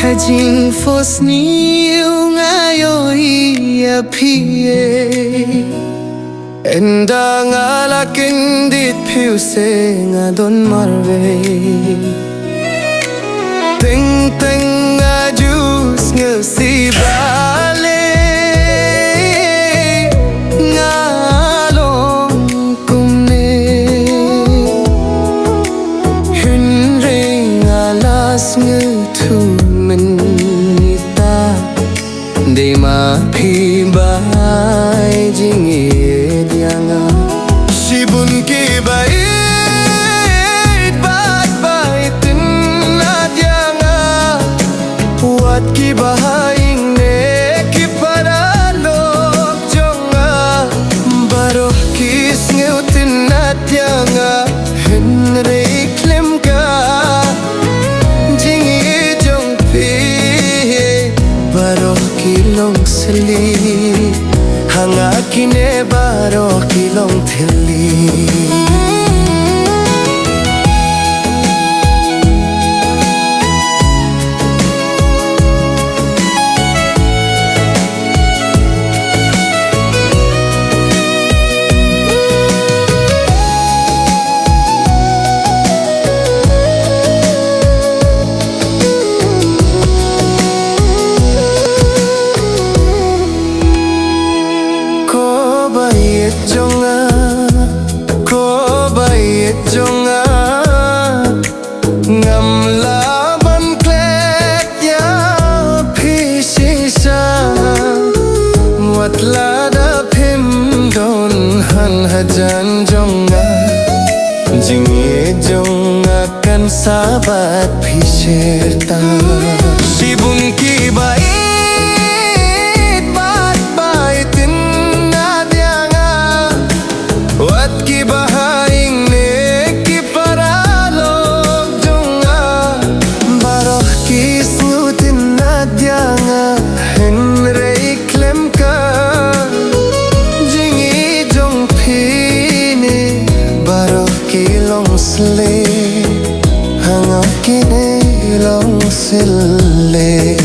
Hajing fos niu ngayo hiya pie Enda ngalaking dit piu se ngadon marve Ting ting ngajus ngasi bale Ngalong kumne Hun ring alas ngutu menita Di ma phi bai jing ye dianga Shibun ki bait bat baitin na dianga Wat ki bahaing ne ki paralok jonga Baroh kis ngeutin na dianga Henry klem ka Baroh kilong seli Hanga kine baroh kilong thili Jonga ngam laban klet ya pisisa Wat lada pim don han hajan jonga Jingi jonga kan sabat piseta Sibun ki bait bat baitin na dianga Wat ki bahaing Henry klem ka jingi jong phine baroh kilong sle hanga kine long sile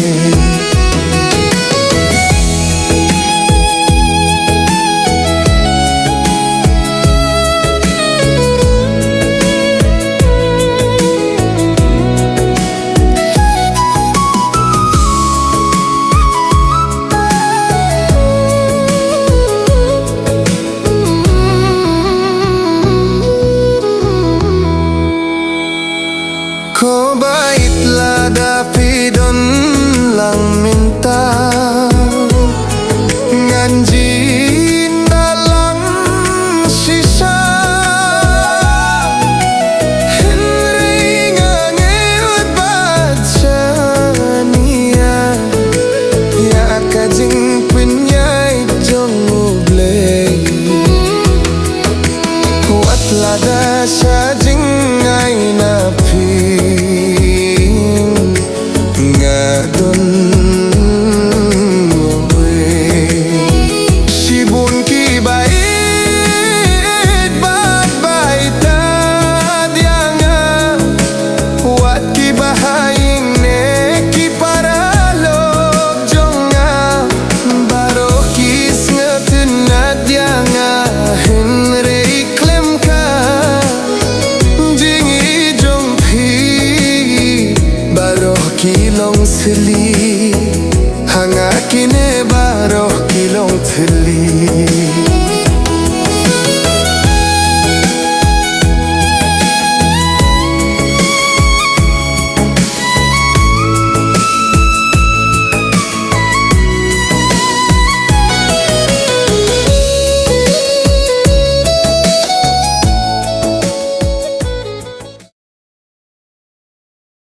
Ko bait lada pidon lang minta Nganji nalang sisa Henry ngangeut baca niya Ya kajing punyai jong ublay Wat lada sajing ay napi Sibun ki bait bat baita dianga Wat ki bahaing ne ki paralok jonga Baroh kis ngetin na dianga Henry klem ka jingi jong phi Baroh kilong seli Hanga kine baroh kilong thili